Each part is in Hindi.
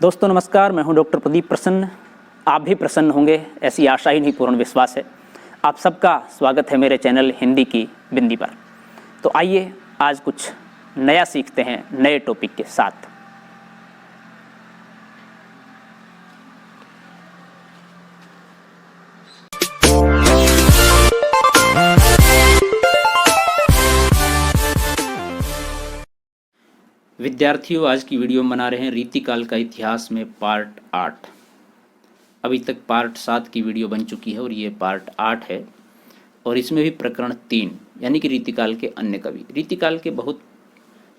दोस्तों नमस्कार, मैं हूं डॉक्टर प्रदीप प्रसन्न। आप भी प्रसन्न होंगे ऐसी आशा ही नहीं, पूर्ण विश्वास है। आप सबका स्वागत है मेरे चैनल हिंदी की बिंदी पर। तो आइए आज कुछ नया सीखते हैं नए टॉपिक के साथ। विद्यार्थियों, आज की वीडियो में बना रहे हैं रीतिकाल का इतिहास में पार्ट 8। अभी तक पार्ट 7 की वीडियो बन चुकी है और ये पार्ट 8 है। और इसमें भी प्रकरण 3 यानी कि रीतिकाल के अन्य कवि। रीतिकाल के बहुत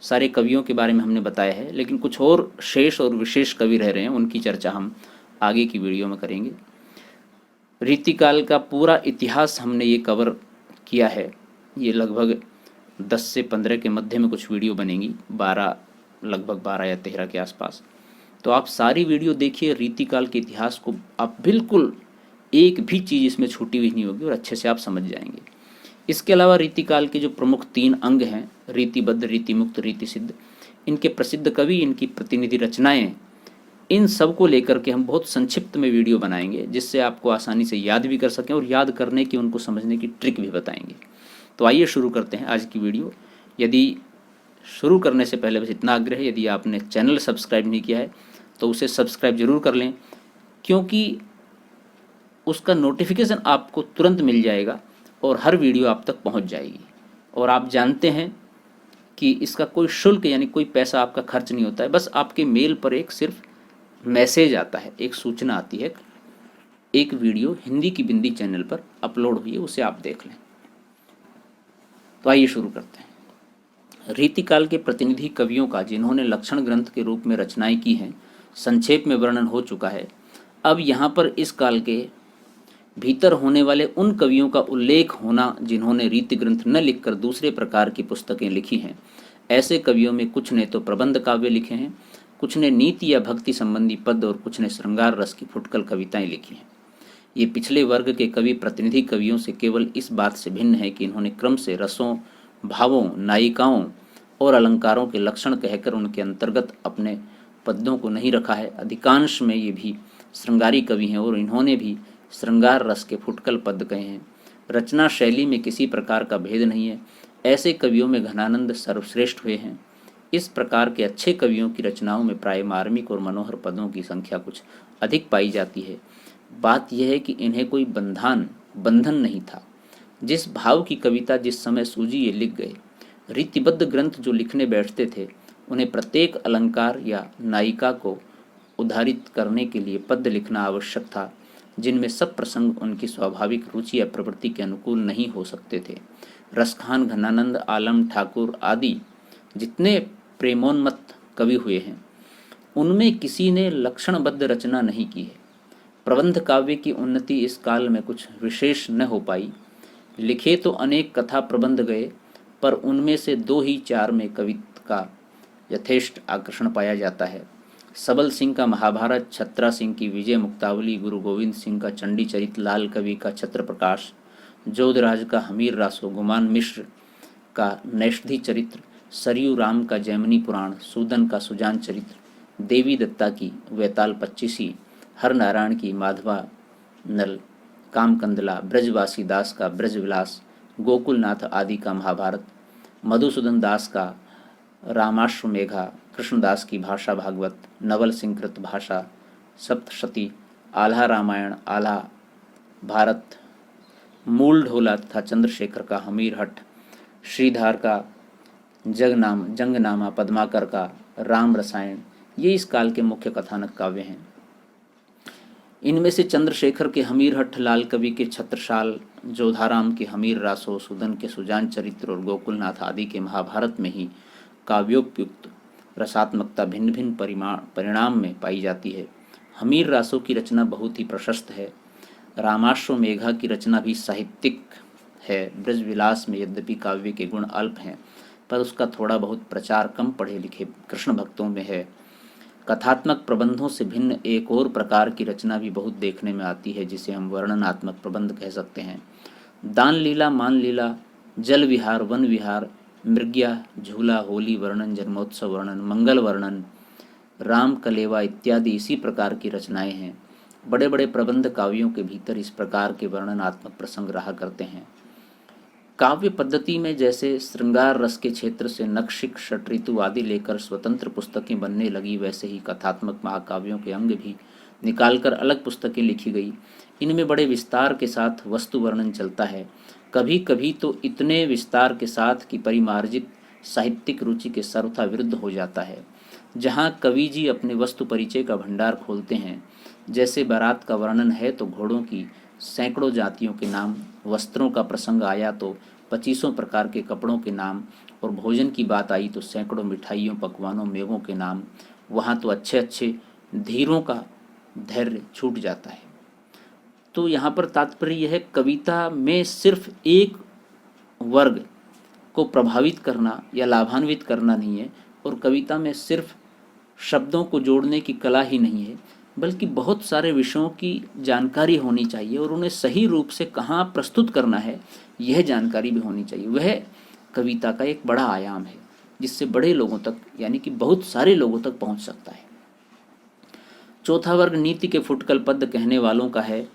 सारे कवियों के बारे में हमने बताया है, लेकिन कुछ और शेष और विशेष कवि रह रहे हैं, उनकी चर्चा हम आगे की वीडियो में करेंगे। रीतिकाल का पूरा इतिहास हमने ये कवर किया है। ये लगभग 10 से 15 के मध्य में कुछ वीडियो बनेंगी, लगभग 12 या 13 के आसपास। तो आप सारी वीडियो देखिए। रीतिकाल के इतिहास को आप बिल्कुल एक भी चीज़ इसमें छूटी हुई नहीं होगी और अच्छे से आप समझ जाएंगे। इसके अलावा रीतिकाल के जो प्रमुख 3 अंग हैं, रीतिबद्ध, रीतिमुक्त, रीतिसिद्ध, इनके प्रसिद्ध कवि, इनकी प्रतिनिधि रचनाएं, इन सब को लेकर के हम बहुत संक्षिप्त में वीडियो बनाएंगे, जिससे आपको आसानी से याद भी कर सकें और याद करने की, उनको समझने की ट्रिक भी बताएंगे। तो आइए शुरू करते हैं आज की वीडियो। यदि शुरू करने से पहले बस इतना आग्रह है, यदि आपने चैनल सब्सक्राइब नहीं किया है तो उसे सब्सक्राइब जरूर कर लें, क्योंकि उसका नोटिफिकेशन आपको तुरंत मिल जाएगा और हर वीडियो आप तक पहुंच जाएगी। और आप जानते हैं कि इसका कोई शुल्क यानी कोई पैसा आपका खर्च नहीं होता है। बस आपके मेल पर एक सिर्फ मैसेज आता है, एक सूचना आती है, एक वीडियो हिंदी की बिंदी चैनल पर अपलोड हुई है, उसे आप देख लें। तो आइए शुरू करते हैं। रीतिकाल के प्रतिनिधि कवियों का, जिन्होंने लक्षण ग्रंथ के रूप में रचनाएं की हैं, संक्षेप में वर्णन हो चुका है। अब यहाँ पर इस काल के भीतर होने वाले उन कवियों का उल्लेख होना जिन्होंने रीति ग्रंथ न लिखकर दूसरे प्रकार की पुस्तकें लिखी हैं। ऐसे कवियों में कुछ ने तो प्रबंध काव्य लिखे हैं, कुछ ने नीति या भक्ति संबंधी पद और कुछ ने श्रृंगार रस की फुटकल कविताएं लिखी हैं। ये पिछले वर्ग के कवि प्रतिनिधि कवियों से केवल इस बात से भिन्न है कि इन्होंने क्रम से रसों, भावों, नायिकाओं और अलंकारों के लक्षण कहकर उनके अंतर्गत अपने पद्यों को नहीं रखा है। अधिकांश में ये भी श्रृंगारी कवि हैं और इन्होंने भी श्रृंगार रस के फुटकल पद कहे हैं। रचना शैली में किसी प्रकार का भेद नहीं है। ऐसे कवियों में घनानंद सर्वश्रेष्ठ हुए हैं। इस प्रकार के अच्छे कवियों की रचनाओं में प्राय मार्मिक और मनोहर पदों की संख्या कुछ अधिक पाई जाती है। बात यह है कि इन्हें कोई बंधन नहीं था। जिस भाव की कविता जिस समय सूझी ये लिख गए। रीतिबद्ध ग्रंथ जो लिखने बैठते थे, उन्हें प्रत्येक अलंकार या नायिका को उद्धारित करने के लिए पद्य लिखना आवश्यक था, जिनमें सब प्रसंग उनकी स्वाभाविक रुचि या प्रवृत्ति के अनुकूल नहीं हो सकते थे। रसखान, घनानंद, आलम, ठाकुर आदि जितने प्रेमोन्मत्त कवि हुए हैं, उनमें किसी ने लक्षणबद्ध रचना नहीं की है। प्रबंध काव्य की उन्नति इस काल में कुछ विशेष न हो पाई। लिखे तो अनेक कथा प्रबंध गए, पर उनमें से 2 ही 4 में कविता का यथेष्ट आकर्षण पाया जाता है। सबल सिंह का महाभारत, छत्रा सिंह की विजय मुक्तावली, गुरु गोविंद सिंह का चंडी चरित, लाल कवि का छत्र प्रकाश, जोधराज का हमीर रासो, गुमान मिश्र का नैषधि चरित्र, सरयू राम का जैमिनी पुराण, सूदन का सुजान चरित्र, देवी दत्ता की वैताल पच्चीसी, हर नारायण की माधवा नल, कामकंदला, ब्रजवासी दास का ब्रजविलास, गोकुलनाथ आदि का महाभारत, मधुसूदन दास का रामाश्वमेघा, कृष्णदास की भाषा भागवत, नवल सिंह कृत भाषा सप्तशती, आल्हा रामायण, आल्हा भारत, मूल ढोला तथा चंद्रशेखर का हमीर हट, श्रीधार का जंगनामा, पद्माकर का राम रसायन, ये इस काल के मुख्य कथानक काव्य हैं। इनमें से चंद्रशेखर के हमीर हठ, लाल कवि के छत्रसाल, जोधाराम के हमीर रासो, सूदन के सुजान चरित्र और गोकुलनाथ आदि के महाभारत में ही काव्योपयुक्त रसात्मकता भिन्न भिन्न परिणाम में पाई जाती है। हमीर रासो की रचना बहुत ही प्रशस्त है। रामाश्वमेघा की रचना भी साहित्यिक है। ब्रजविलास में यद्यपि काव्य के गुण अल्प हैं, पर उसका थोड़ा बहुत प्रचार कम पढ़े लिखे कृष्ण भक्तों में है। कथात्मक प्रबंधों से भिन्न एक और प्रकार की रचना भी बहुत देखने में आती है, जिसे हम वर्णनात्मक प्रबंध कह सकते हैं। दान लीला, मान लीला, जल विहार, वन विहार, मृग्या, झूला, होली वर्णन, जन्मोत्सव वर्णन, मंगल वर्णन, राम कलेवा इत्यादि इसी प्रकार की रचनाएं हैं। बड़े बड़े प्रबंध काव्यों के भीतर इस प्रकार के वर्णनात्मक प्रसंग रहा करते हैं। काव्य पद्धति में जैसे श्रृंगार रस के क्षेत्र से नखशिख षटऋतु आदि लेकर स्वतंत्र पुस्तकें बनने लगी, वैसे ही कथात्मक महाकाव्यों के अंग भी निकालकर अलग पुस्तकें लिखी गई। इनमें बड़े विस्तार के साथ वस्तु वर्णन चलता है, कभी कभी तो इतने विस्तार के साथ कि परिमार्जित साहित्यिक रुचि के सर्वथा विरुद्ध हो जाता है। जहाँ कवि जी अपने वस्तु परिचय का भंडार खोलते हैं, जैसे बारात का वर्णन है तो घोड़ों की सैकड़ों जातियों के नाम, वस्त्रों का प्रसंग आया तो 25 प्रकार के कपड़ों के नाम, और भोजन की बात आई तो सैकड़ों मिठाइयों, पकवानों, मेवों के नाम, वहाँ तो अच्छे अच्छे धीरों का धैर्य छूट जाता है। तो यहाँ पर तात्पर्य यह है, कविता में सिर्फ एक वर्ग को प्रभावित करना या लाभान्वित करना नहीं है, और कविता में सिर्फ शब्दों को जोड़ने की कला ही नहीं है, बल्कि बहुत सारे विषयों की जानकारी होनी चाहिए और उन्हें सही रूप से कहाँ प्रस्तुत करना है यह जानकारी भी होनी चाहिए। वह कविता का एक बड़ा आयाम है जिससे बड़े लोगों तक, यानी कि बहुत सारे लोगों तक पहुँच सकता है। चौथा वर्ग नीति के फुटकल पद कहने वालों का है।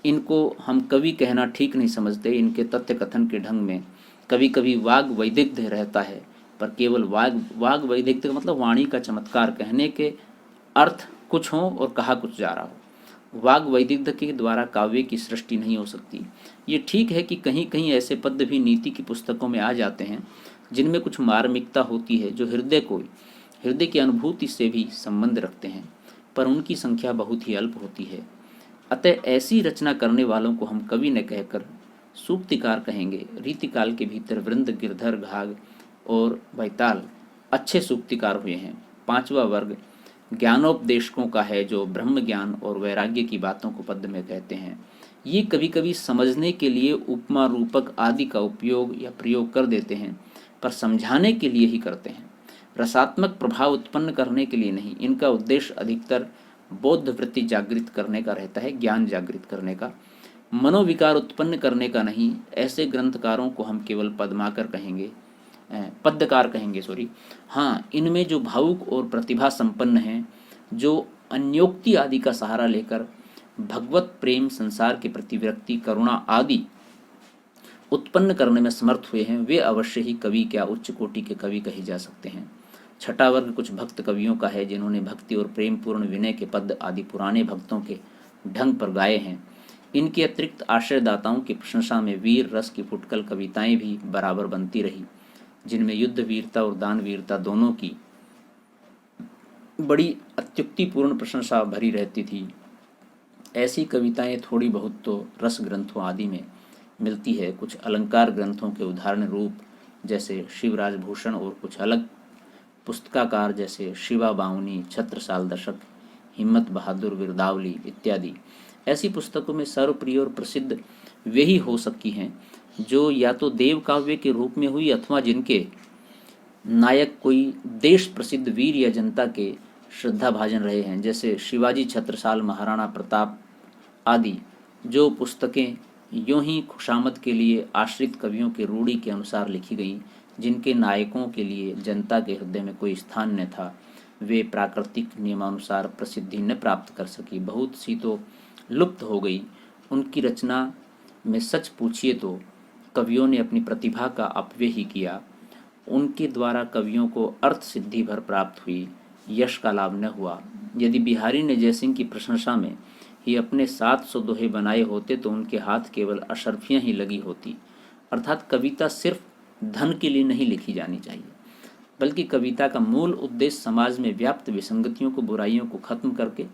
इनको हम कवि कहना ठीक नहीं समझते। इनके तथ्य कथन के ढंग में कभी कभी वाग वैदिग्ध्य रहता है, पर केवल वाग वैदिग्ध्य का मतलब वाणी का चमत्कार, कहने के अर्थ कुछ हो और कहा कुछ जा रहा हो। वाग वैदिग्ध्य के द्वारा काव्य की सृष्टि नहीं हो सकती। ये ठीक है कि कहीं कहीं ऐसे पद भी नीति की पुस्तकों में आ जाते हैं जिनमें कुछ मार्मिकता होती है, जो हृदय की अनुभूति से भी संबंध रखते हैं, पर उनकी संख्या बहुत ही अल्प होती है। अतः ऐसी रचना करने वालों को हम कवि न कहकर सूक्तिकार कहेंगे। रीतिकाल के भीतर वृंद, गिरधर, घाघ और बैताल अच्छे सूक्तिकार हुए हैं। पांचवा वर्ग ज्ञानोपदेशकों का है, जो ब्रह्म ज्ञान और वैराग्य की बातों को पद्य में कहते हैं। ये कभी कभी समझने के लिए उपमा, रूपक आदि का उपयोग या प्रयोग कर देते हैं, पर समझाने के लिए ही करते हैं, रसात्मक प्रभाव उत्पन्न करने के लिए नहीं। इनका उद्देश्य अधिकतर बौद्ध वृत्ति जागृत करने का रहता है, ज्ञान जागृत करने का, मनोविकार उत्पन्न करने का नहीं। ऐसे ग्रंथकारों को हम केवल पद्यकार कहेंगे। हाँ, इनमें जो भावुक और प्रतिभा संपन्न हैं, जो अन्योक्ति आदि का सहारा लेकर भगवत प्रेम, संसार के प्रति विरक्ति, करुणा आदि उत्पन्न करने में समर्थ हुए हैं, वे अवश्य ही कवि क्या उच्च कोटि के कवि कहे जा सकते हैं। छठा वर्ग कुछ भक्त कवियों का है, जिन्होंने भक्ति और प्रेम पूर्ण विनय के पद आदि पुराने भक्तों के ढंग पर गाए हैं। इनके अतिरिक्त आश्रयदाताओं की प्रशंसा में वीर रस की फुटकल कविताएं भी बराबर बनती रही, जिनमें युद्ध वीरता और दान वीरता दोनों की बड़ी अत्युक्तिपूर्ण प्रशंसा भरी रहती थी। ऐसी कविताएं थोड़ी बहुत तो रस ग्रंथों आदि में मिलती है। कुछ अलंकार ग्रंथों के उदाहरण रूप जैसे शिवराज भूषण, और कुछ अलग पुस्तकाकार जैसे शिवा बावनी, छत्रसाल दशक, हिम्मत बहादुर विरदावली इत्यादि। ऐसी पुस्तकों में सर्वप्रिय और प्रसिद्ध वे ही हो सकती हैं जो या तो देव काव्य के रूप में हुई, अथवा जिनके नायक कोई देश प्रसिद्ध वीर या जनता के श्रद्धा भाजन रहे हैं, जैसे शिवाजी, छत्रसाल, महाराणा प्रताप आदि। जो पुस्तकें यूं ही खुशामद के लिए आश्रित कवियों के रूढ़ी के अनुसार लिखी गईं, जिनके नायकों के लिए जनता के हृदय में कोई स्थान न था, वे प्राकृतिक नियमानुसार प्रसिद्धि न प्राप्त कर सकी। बहुत सी तो लुप्त हो गई। उनकी रचना में सच पूछिए तो कवियों ने अपनी प्रतिभा का अपव्यय ही किया। उनके द्वारा कवियों को अर्थ सिद्धि भर प्राप्त हुई, यश का लाभ न हुआ। यदि बिहारी ने जयसिंह की प्रशंसा में ही अपने 700 दोहे बनाए होते तो उनके हाथ केवल अशर्फियाँ ही लगी होती। अर्थात कविता सिर्फ धन के लिए नहीं लिखी जानी चाहिए, बल्कि कविता का मूल उद्देश्य समाज में व्याप्त विसंगतियों को, बुराइयों को खत्म करके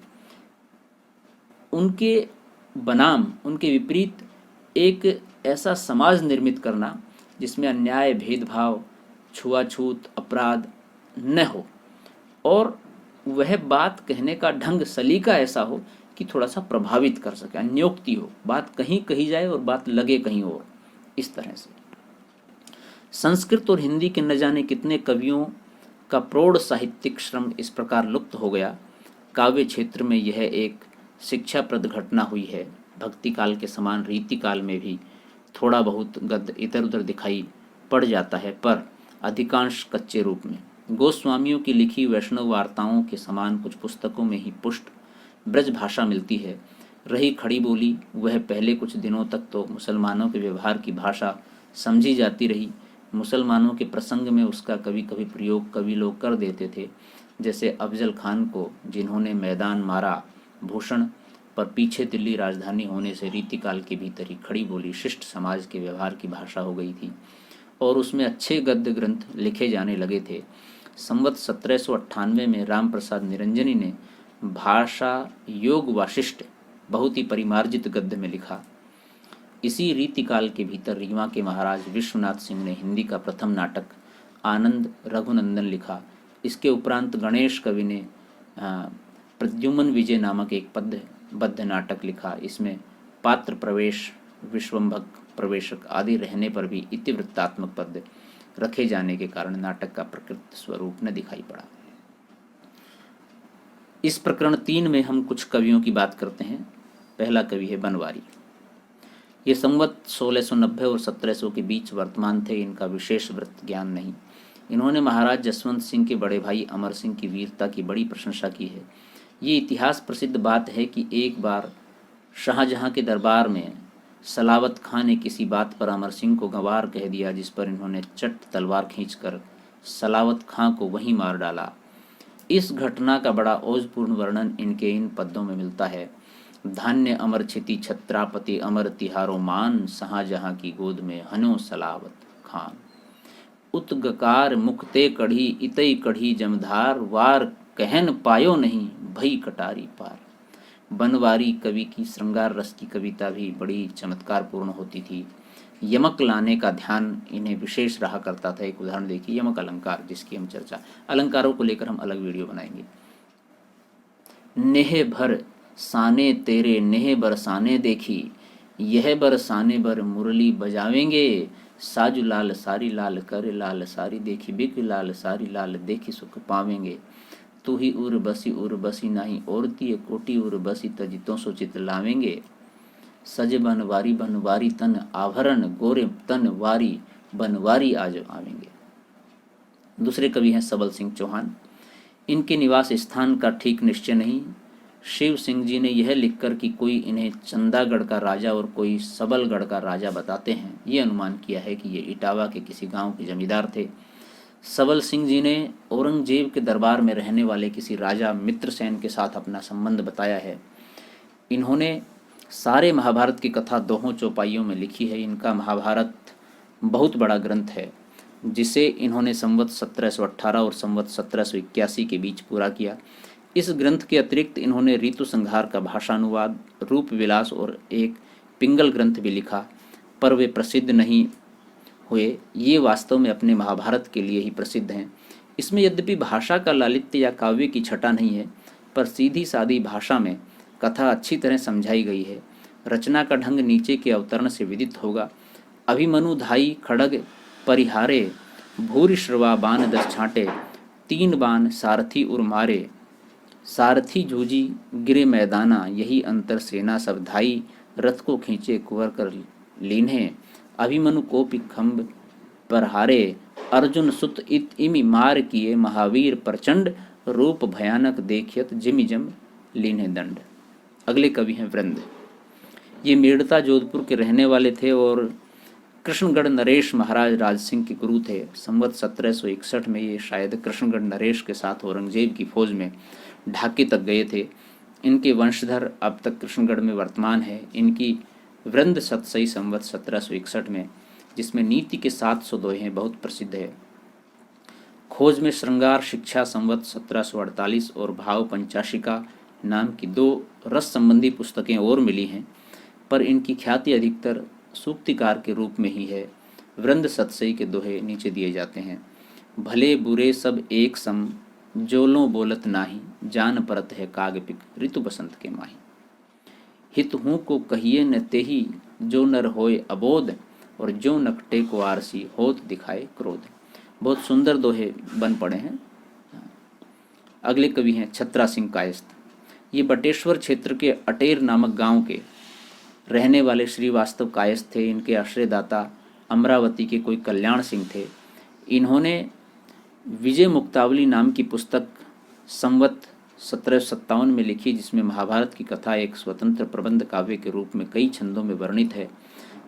उनके बनाम, उनके विपरीत एक ऐसा समाज निर्मित करना जिसमें अन्याय, भेदभाव, छुआछूत, अपराध न हो, और वह बात कहने का ढंग, सलीका ऐसा हो कि थोड़ा सा प्रभावित कर सके, अन्योक्ति हो, बात कहीं कही जाए और बात लगे कहीं और। इस तरह से संस्कृत और हिंदी के न जाने कितने कवियों का प्रौढ़ साहित्यिक श्रम इस प्रकार लुप्त हो गया। काव्य क्षेत्र में यह एक शिक्षाप्रद घटना हुई है। भक्ति काल के समान रीति काल में भी थोड़ा बहुत गद्य इधर उधर दिखाई पड़ जाता है, पर अधिकांश कच्चे रूप में। गोस्वामियों की लिखी वैष्णव वार्ताओं के समान कुछ पुस्तकों में ही पुष्ट ब्रज भाषा मिलती है। रही खड़ी बोली, वह पहले कुछ दिनों तक तो मुसलमानों के व्यवहार की भाषा समझी जाती रही। मुसलमानों के प्रसंग में उसका कभी कभी प्रयोग कवि लोग कर देते थे, जैसे अफजल खान को जिन्होंने मैदान मारा भूषण पर पीछे दिल्ली राजधानी होने से रीतिकाल के भीतर ही खड़ी बोली शिष्ट समाज के व्यवहार की भाषा हो गई थी और उसमें अच्छे गद्य ग्रंथ लिखे जाने लगे थे। संवत 1798 में राम प्रसाद निरंजनी ने भाषा योग वाशिष्ट बहुत ही परिमार्जित गद्य में लिखा। इसी रीतिकाल के भीतर रीवा के महाराज विश्वनाथ सिंह ने हिंदी का प्रथम नाटक आनंद रघुनंदन लिखा। इसके उपरांत गणेश कवि ने प्रद्युम्न विजय नामक एक बद्ध नाटक लिखा। इसमें पात्र प्रवेश, विश्वम्भक प्रवेशक आदि रहने पर भी इतिवृत्तात्मक पद रखे जाने के कारण नाटक का प्रकृत स्वरूप न दिखाई पड़ा। इस प्रकरण 3 में हम कुछ कवियों की बात करते हैं। पहला कवि है बनवारी। ये संवत 1690 और 1700 के बीच वर्तमान थे। इनका विशेष वृत्त ज्ञान नहीं। इन्होंने महाराज जसवंत सिंह के बड़े भाई अमर सिंह की वीरता की बड़ी प्रशंसा की है। ये इतिहास प्रसिद्ध बात है कि एक बार शाहजहां के दरबार में सलावत खां ने किसी बात पर अमर सिंह को गंवार कह दिया, जिस पर इन्होंने चट तलवार खींचकर सलावत खां को वहीं मार डाला। इस घटना का बड़ा ओजपूर्ण वर्णन इनके इन पद्यों में मिलता है। धान्य अमर छिति छत्रापति अमर तिहारो मान, शाहजहां की गोद में हनो सलावत खान। उतगकार मुक्ते कढ़ी इतई कढ़ी जमधार, वार कहन पायो नहीं भई कटारी पार। बनवारी कवि की श्रृंगार रस की कविता भी बड़ी चमत्कारपूर्ण होती थी। यमक लाने का ध्यान इन्हें विशेष रहा करता था। एक उदाहरण देखिए, यमक अलंकार, जिसकी हम चर्चा, अलंकारों को लेकर हम अलग वीडियो बनाएंगे। नेह भर साने तेरे नेह बरसाने देखी, यह बरसाने बर मुरली बजावेंगे। साजु लाल सारी लाल कर लाल सारी देखी, बिक लाल सारी लाल देखी सुख पावेंगे। तू ही उर बसी नाही औरती कोटि उर बसी तजितों सो चित लावेंगे। सज बनवारी तन आभरण, गोरे तन वारी बनवारी आज आवेंगे। दूसरे कवि हैं सबल सिंह चौहान। इनके निवास स्थान का ठीक निश्चय नहीं। शिव सिंह जी ने यह लिखकर कि कोई इन्हें चंदागढ़ का राजा और कोई सबलगढ़ का राजा बताते हैं, ये अनुमान किया है कि ये इटावा के किसी गांव के जमींदार थे। सबल सिंह जी ने औरंगजेब के दरबार में रहने वाले किसी राजा मित्रसेन के साथ अपना संबंध बताया है। इन्होंने सारे महाभारत की कथा दोहों चौपाइयों में लिखी है। इनका महाभारत बहुत बड़ा ग्रंथ है, जिसे इन्होंने संवत 1718 और संवत 1781 के बीच पूरा किया। इस ग्रंथ के अतिरिक्त इन्होंने ऋतु संहार का भाषानुवाद, रूप विलास और एक पिंगल ग्रंथ भी लिखा, पर वे प्रसिद्ध नहीं हुए। ये वास्तव में अपने महाभारत के लिए ही प्रसिद्ध हैं। इसमें यद्यपि भाषा का लालित्य या काव्य की छटा नहीं है, पर सीधी सादी भाषा में कथा अच्छी तरह समझाई गई है। रचना का ढंग नीचे के अवतरण से विदित होगा। अभिमनु धाई खड़ग परिहारे, भूरि श्रवा बाण 10 छांटे, 3 बाण सारथी उर मारे। सारथी जूझी गिरे मैदाना, यही अंतर सेना सब धाई, रथ को खींचे कुंवर कर लीन्हे। अभिमनु कोपि खंभ पर हारे, अर्जुन सुत इत इमि मार किए, महावीर प्रचंड, रूप भयानक देखियत जिमि जम लीन्हे दंड। अगले कवि हैं वृंद। ये मेड़ता जोधपुर के रहने वाले थे और कृष्णगढ़ नरेश महाराज राज सिंह के गुरु थे। संवत 1761 में ये शायद कृष्णगढ़ नरेश के साथ औरंगजेब की फौज में ढाके तक गए थे। इनके वंशधर अब तक कृष्णगढ़ में वर्तमान है। इनकी वृंद सतसई संवत 1761 में, जिसमें नीति के 700 दोहे हैं, बहुत प्रसिद्ध है। खोज में श्रृंगार शिक्षा संवत 1748 और भाव पंचाशिका नाम की 2 रस संबंधी पुस्तकें और मिली हैं, पर इनकी ख्याति अधिकतर सूक्तिकार के रूप में ही है। वृंद सतसई के दोहे नीचे दिए जाते हैं। भले बुरे सब एक सम, जोलो बोलत नाही, जान परत है काग पिक, ऋतु बसंत के माही। हित हूँ को कहिए न तेही, जो नर होए अबोध, और जो नकटे को आरसी, होत दिखाए क्रोध। बहुत सुंदर दोहे बन पड़े हैं। अगले कवि हैं छत्रा सिंह कायस्थ। ये बटेश्वर क्षेत्र के अटेर नामक गांव के रहने वाले श्रीवास्तव कायस्थ थे। इनके आश्रयदाता अमरावती के कोई कल्याण सिंह थे। इन्होंने विजय मुक्तावली नाम की पुस्तक संवत 1757 में लिखी, जिसमें महाभारत की कथा एक स्वतंत्र प्रबंध काव्य के रूप में कई छंदों में वर्णित है।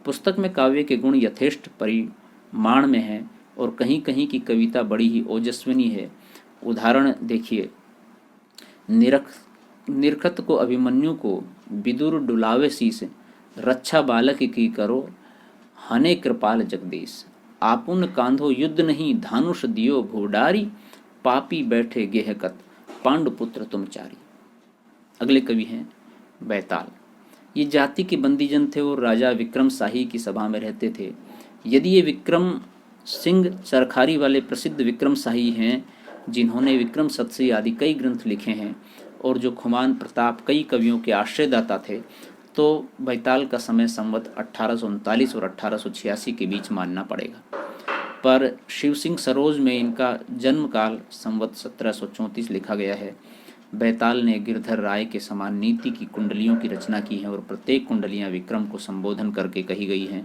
पुस्तक में काव्य के गुण यथेष्ट परिमाण में हैं और कहीं कहीं की कविता बड़ी ही ओजस्विनी है। उदाहरण देखिए, निरखत को अभिमन्यु को विदुर डुलावे शीस, रक्षा बालक की करो हने कृपाल जगदीश। आपुन कांधो युद्ध नहीं धानुष दियो भूडारी, पापी बैठे गेहकत पांडुपुत्र तुम चारी। अगले कवि हैं बैताल। ये जाति के बंदीजन थे और राजा विक्रम शाही की सभा में रहते थे। यदि ये विक्रम सिंह चरखारी वाले प्रसिद्ध विक्रम शाही हैं, जिन्होंने विक्रम सत्सी आदि कई ग्रंथ लिखे हैं और जो खुमान प्रताप कई कवियों के आश्रयदाता थे, तो बैताल का समय संवत 1839 और 1886 के बीच मानना पड़ेगा। पर शिव सिंह सरोज में इनका जन्म काल संवत 1734 लिखा गया है। बैताल ने गिरधर राय के समान नीति की कुंडलियों की रचना की है और प्रत्येक कुंडलियां विक्रम को संबोधन करके कही गई हैं।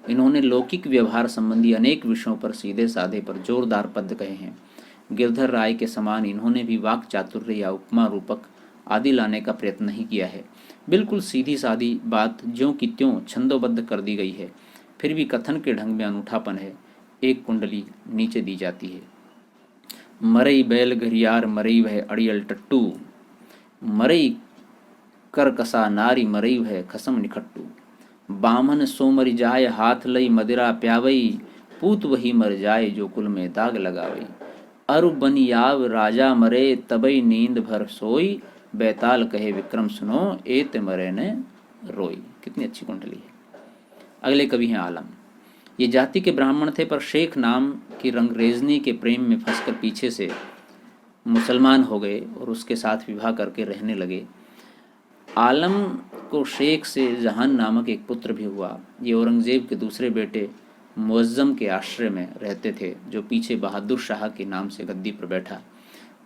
इन्होंने लौकिक व्यवहार संबंधी अनेक विषयों पर सीधे साधे पर जोरदार पद कहे हैं। गिरधर राय के समान इन्होंने भी वाक चातुर्य या उपमा रूपक आदि लाने का प्रयत्न नहीं किया है। बिल्कुल सीधी सादी बात ज्यों की त्यों छंदोबद्ध कर दी गई है, फिर भी कथन के ढंग में अनूठापन है। एक कुंडली नीचे दी जाती है। मरई बैल घरियार मरई वह अड़ियल टट्टू, मरई कर कसा नारी मरई वह खसम निखट्टू। बामन सो मर जाय हाथ लई मदिरा प्यावई, पूत वही मर जाए जो कुल में दाग लगावई। अरु बनियाव राजा मरे तबई नींद भर सोई, बैताल कहे विक्रम सुनो एत मरे ने रोई। कितनी अच्छी कुंडली है। अगले कवि हैं आलम। ये जाति के ब्राह्मण थे, पर शेख नाम की रंगरेजनी के प्रेम में फंसकर पीछे से मुसलमान हो गए और उसके साथ विवाह करके रहने लगे। आलम को शेख से जहान नामक एक पुत्र भी हुआ। ये औरंगजेब के दूसरे बेटे मुअज्जम के आश्रय में रहते थे, जो पीछे बहादुर शाह के नाम से गद्दी पर बैठा।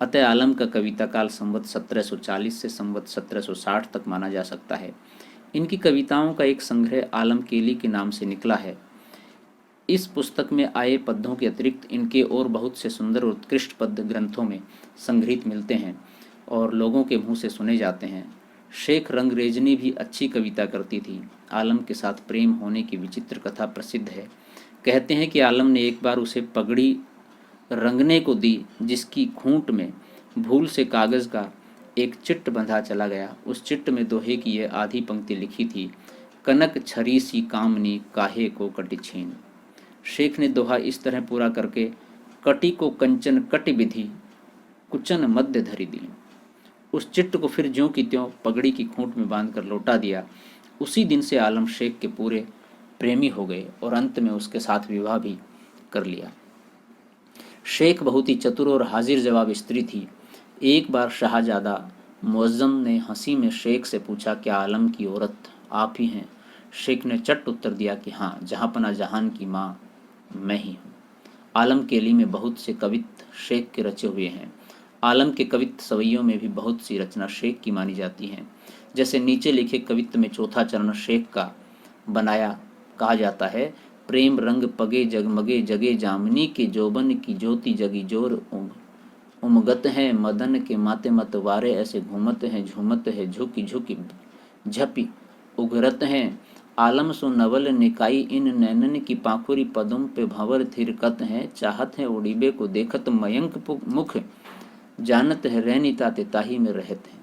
अतः आलम का कविता काल संवत 1740 से संवत 1760 तक माना जा सकता है। इनकी कविताओं का एक संग्रह आलम केली के नाम से निकला है। इस पुस्तक में आए पद्यों के अतिरिक्त इनके और बहुत से सुंदर और उत्कृष्ट पद्य ग्रंथों में संग्रहित मिलते हैं और लोगों के मुंह से सुने जाते हैं। शेख रंगरेजनी भी अच्छी कविता करती थी। आलम के साथ प्रेम होने की विचित्र कथा प्रसिद्ध है। कहते हैं कि आलम ने एक बार उसे पगड़ी रंगने को दी, जिसकी खूंट में भूल से कागज़ का एक चिट्ट बंधा चला गया। उस चिट्ट में दोहे की यह आधी पंक्ति लिखी थी, कनक छरी सी कामनी काहे को कटि छीन। शेख ने दोहा इस तरह पूरा करके कटी को कंचन कटि विधि कुचन मध्य धरी दी। उस चिट्ट को फिर ज्यों की त्यों पगड़ी की खूंट में बांधकर लौटा दिया। उसी दिन से आलम शेख के पूरे प्रेमी हो गए और अंत में उसके साथ विवाह भी कर लिया। शेख बहुत ही चतुर और हाजिर जवाब स्त्री थी। एक बार शाहजादा मुअज्जम ने हंसी में शेख से पूछा, क्या आलम की औरत आप ही हैं? शेख ने चट उत्तर दिया कि हाँ, जहाँपना जहान की माँ मैं ही हूँ। आलम केली में बहुत से कवित्त शेख के रचे हुए हैं। आलम के कवित्त सवैयों में भी बहुत सी रचना शेख की मानी जाती हैं। जैसे नीचे लिखे कवित्त में चौथा चरण शेख का बनाया कहा जाता है, प्रेम रंग पगे जगमगे जगे जामनी के जोबन की ज्योति जगी जोर उमगत है मदन के माते मत वारे ऐसे घूमत है झूमत है झुकी झुकी झपी उगरत है। आलम सो नवल निकाई इन नैनन की पाखुरी पदम पे भंवर थिरकत है। चाहत है उड़ीबे को देखत मयंक मुख जानत है रैनी ताते ताही में रहत है।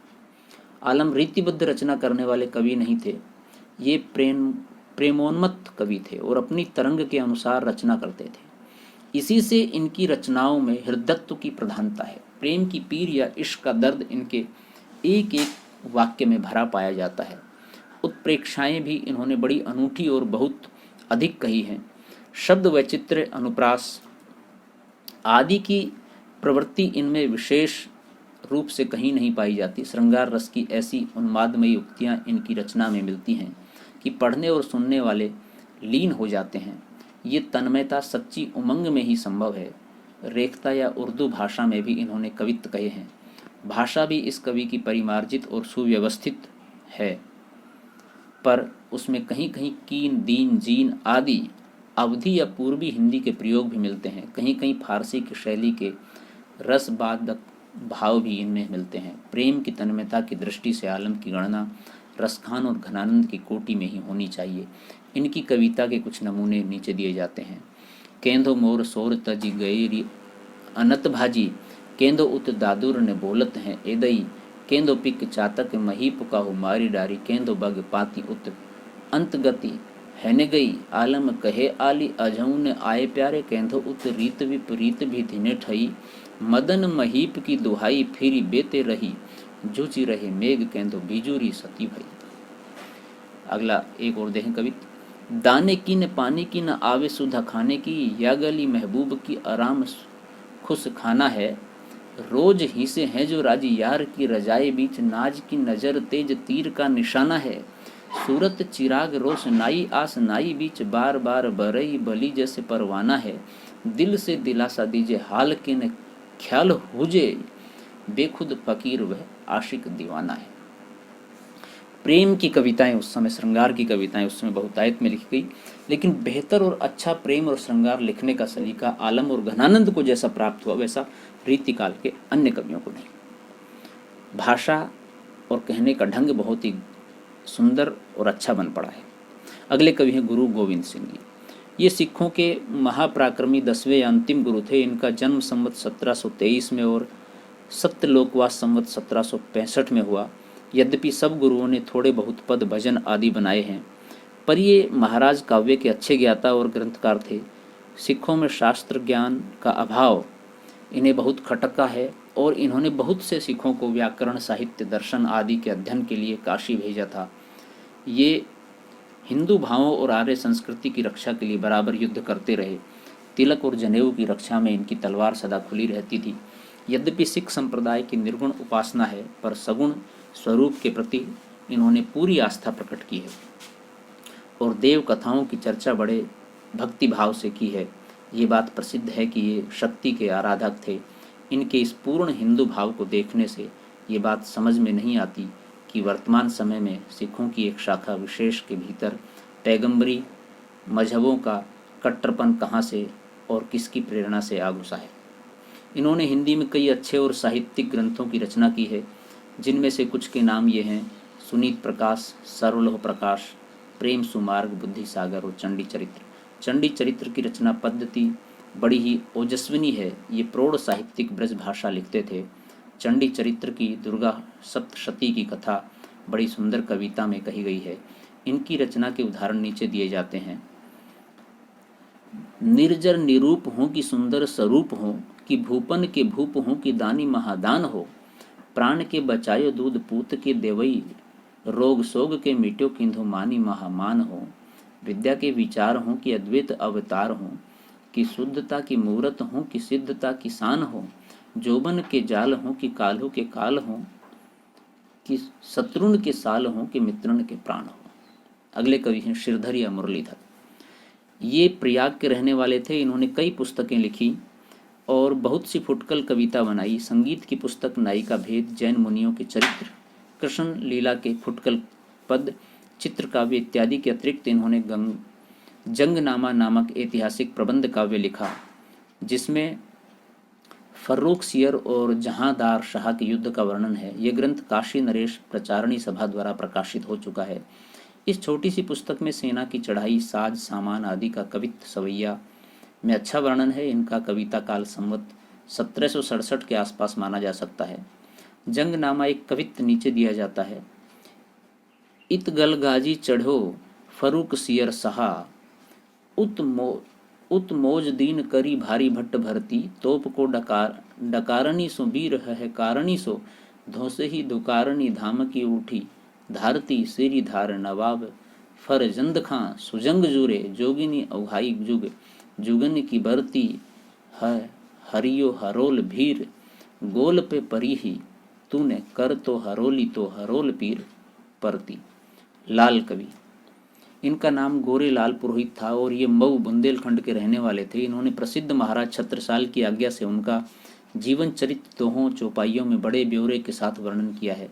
आलम रीतिबद्ध रचना करने वाले कवि नहीं थे। ये प्रेमोन्मत्त कवि थे और अपनी तरंग के अनुसार रचना करते थे। इसी से इनकी रचनाओं में हृदयत्व की प्रधानता है। प्रेम की पीर या इश्क का दर्द इनके एक एक वाक्य में भरा पाया जाता है। उत्प्रेक्षाएं भी इन्होंने बड़ी अनूठी और बहुत अधिक कही हैं। शब्द वैचित्र्य अनुप्रास आदि की प्रवृत्ति इनमें विशेष रूप से कहीं नहीं पाई जाती। श्रृंगार रस की ऐसी उन्मादमयी उक्तियां इनकी रचना में मिलती हैं कि पढ़ने और सुनने वाले लीन हो जाते हैं। ये तन्मयता सच्ची उमंग में ही संभव है। रेखता या उर्दू भाषा में भी इन्होंने कवित्त कहे हैं। भाषा भी इस कवि की परिमार्जित और सुव्यवस्थित है, पर उसमें कहीं कहीं कीन दीन जीन आदि अवधी या पूर्वी हिंदी के प्रयोग भी मिलते हैं। कहीं कहीं फारसी की शैली के रसवादक भाव भी इनमें मिलते हैं। प्रेम की तन्मयता की दृष्टि से आलम की गणना रसखान और घनानंद की कोटि में ही होनी चाहिए। इनकी कविता के कुछ नमूने नीचे दिए जाते हैं। केंदो मोर सोर तजी गई अनत भाजी, केंदो उत दादुर ने बोलत हैं एदई, केंदो पिक चातक मही पुकाहु मारी डारी, केंदो बग पाती उत अंत गति हैने गई, आलम कहे आली अजऊ ने आए प्यारे, केंदो उत रीत विपरीत भी धिने ठई, मदन महीप की दुहाई फिरी बेते रही, जूझी रहे मेघ केंदो बिजूरी सती भई। अगला एक और देखें कवि। दाने की न पानी की न आवे सुधा खाने की, या गली महबूब की आराम खुश खाना है, रोज ही से हैं जो राजी यार की रजाए बीच, नाज की नजर तेज तीर का निशाना है, सूरत चिराग रोशनाई आस नाई बीच, बार बार बरई बली जैसे परवाना है, दिल से दिलासा दीजिए हाल के न ख्याल हुजे, बेखुद फकीर वह आशिक दीवाना है। प्रेम की कविताएं उस समय, श्रृंगार की कविताएं उस समय बहुतायत में लिखी गई, लेकिन बेहतर और अच्छा प्रेम और श्रृंगार लिखने का सलीका आलम और घनानंद को जैसा प्राप्त हुआ वैसा रीतिकाल के अन्य कवियों को नहीं। भाषा और कहने का ढंग बहुत ही सुंदर और अच्छा बन पड़ा है। अगले कवि हैं गुरु गोविंद सिंह जी। ये सिखों के महापराक्रमी 10वें या अंतिम गुरु थे। इनका जन्म संवत 1723 में और सत्यलोकवास संवत 1765 में हुआ। यद्यपि सब गुरुओं ने थोड़े बहुत पद भजन आदि बनाए हैं, पर ये महाराज काव्य के अच्छे ज्ञाता और ग्रंथकार थे। सिखों में शास्त्र ज्ञान का अभाव इन्हें बहुत खटका है और इन्होंने बहुत से सिखों को व्याकरण, साहित्य, दर्शन आदि के अध्ययन के लिए काशी भेजा था। ये हिंदू भावों और आर्य संस्कृति की रक्षा के लिए बराबर युद्ध करते रहे। तिलक और जनेऊ की रक्षा में इनकी तलवार सदा खुली रहती थी। यद्यपि सिख संप्रदाय की निर्गुण उपासना है, पर सगुण स्वरूप के प्रति इन्होंने पूरी आस्था प्रकट की है और देव कथाओं की चर्चा बड़े भक्ति भाव से की है। ये बात प्रसिद्ध है कि ये शक्ति के आराधक थे। इनके इस पूर्ण हिंदू भाव को देखने से ये बात समझ में नहीं आती कि वर्तमान समय में सिखों की एक शाखा विशेष के भीतर पैगंबरी मजहबों का कट्टरपन कहाँ से और किसकी प्रेरणा से आ घुसा है। इन्होंने हिंदी में कई अच्छे और साहित्यिक ग्रंथों की रचना की है, जिनमें से कुछ के नाम ये हैं: सुनीत प्रकाश, सर्वलोह प्रकाश, प्रेम सुमार्ग, बुद्धि सागर और चंडी चरित्र। चंडी चरित्र की रचना पद्धति बड़ी ही ओजस्विनी है। ये प्रौढ़ साहित्यिक ब्रज भाषा लिखते थे। चंडी चरित्र की दुर्गा सप्तशती की कथा बड़ी सुंदर कविता में कही गई है। इनकी रचना के उदाहरण नीचे दिए जाते हैं। निर्जर निरूप हो कि सुंदर स्वरूप हो, कि भूपन के भूप हो कि दानी महादान हो, प्राण के बचायो दूध पूत के देवई, रोग सोग के मिट्यो किंधु मानी महामान हो, विद्या के विचार हो कि अद्वैत अवतार हो, कि शुद्धता की मूरत हो कि सिद्धता की शान हो, जोबन के जाल हो कि काल्हू के काल हो, कि शत्रुन के साल हो कि मित्रन के प्राण हो। अगले कवि हैं श्रीधर या मुरलीधर। ये प्रयाग के रहने वाले थे। इन्होंने कई पुस्तकें लिखी और बहुत सी फुटकल कविता बनाई। संगीत की पुस्तक नायिका भेद, जैन मुनियों के चरित्र, कृष्ण लीला के फुटकल पद, चित्रकाव्य इत्यादि के अतिरिक्त इन्होंने जंगनामा नामक ऐतिहासिक प्रबंध काव्य लिखा, जिसमें फर्रुख सियर और जहांदार शाह के युद्ध का वर्णन है। यह ग्रंथ काशी नरेश प्रचारणी सभा द्वारा प्रकाशित हो चुका है। इस छोटी सी पुस्तक में सेना की चढ़ाई, साज सामान आदि का कवित्व सवैया में अच्छा वर्णन है। इनका कविता काल संवत 1767 के आसपास माना जा सकता है। जंगनामा एक कवित्व नीचे दिया जाता है। इत गलगाजी चढ़ो फरूक सियर सहा, उत मोज दीन करी भारी भट्ट भरती, तोप को डकारनी सो बीर है कारणी सो, धोसे ही दुकारनी धाम की उठी, धारती सिरी धार नवाब फरजंद खां, सुजंग जुरे जोगिनी अवहाई जुग, जुगन की बरती हरियो हरोल भीर, गोल पे परी ही तूने कर तो हरोली तो हरोल पीर परती। लाल कवि, इनका नाम गोरे लाल पुरोहित था और ये मऊ बुंदेलखंड के रहने वाले थे। इन्होंने प्रसिद्ध महाराज छत्रसाल की आज्ञा से उनका जीवन चरित्र दोहों चौपाइयों में बड़े ब्यौरे के साथ वर्णन किया है।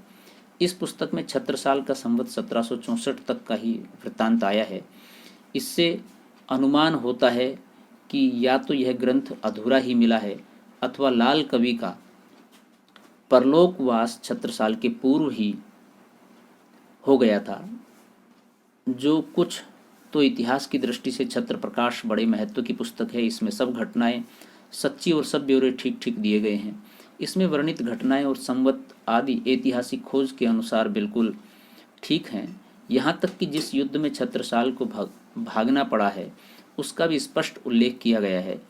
इस पुस्तक में छत्रसाल का संवत 1764 तक का ही वृत्तांत आया है। इससे अनुमान होता है कि या तो यह ग्रंथ अधूरा ही मिला है अथवा लाल कवि का परलोकवास छत्रसाल के पूर्व ही हो गया था। जो कुछ तो इतिहास की दृष्टि से छत्र प्रकाश बड़े महत्व की पुस्तक है। इसमें सब घटनाएं सच्ची और सब ब्यौरे ठीक ठीक दिए गए हैं। इसमें वर्णित घटनाएं और संवत आदि ऐतिहासिक खोज के अनुसार बिल्कुल ठीक हैं। यहाँ तक कि जिस युद्ध में छत्रसाल को भागना पड़ा है उसका भी स्पष्ट उल्लेख किया गया है।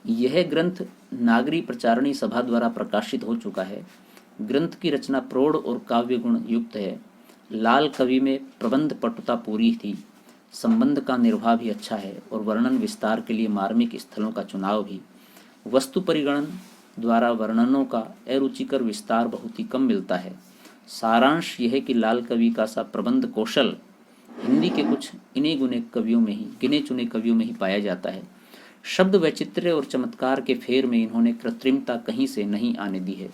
यह ग्रंथ नागरी प्रचारणी सभा द्वारा प्रकाशित हो चुका है। ग्रंथ की रचना प्रौढ़ और काव्य गुण युक्त है। लाल कवि में प्रबंध पटुता पूरी थी, संबंध का निर्वाह भी अच्छा है और वर्णन विस्तार के लिए मार्मिक स्थलों का चुनाव भी। वस्तु परिगणन द्वारा वर्णनों का अरुचिकर विस्तार बहुत ही कम मिलता है। सारांश यह है कि लाल कवि का सा प्रबंध कौशल हिंदी के कुछ गिने चुने कवियों में ही पाया जाता है। शब्द वैचित्र्य और चमत्कार के फेर में इन्होंने कृत्रिमता कहीं से नहीं आने दी है।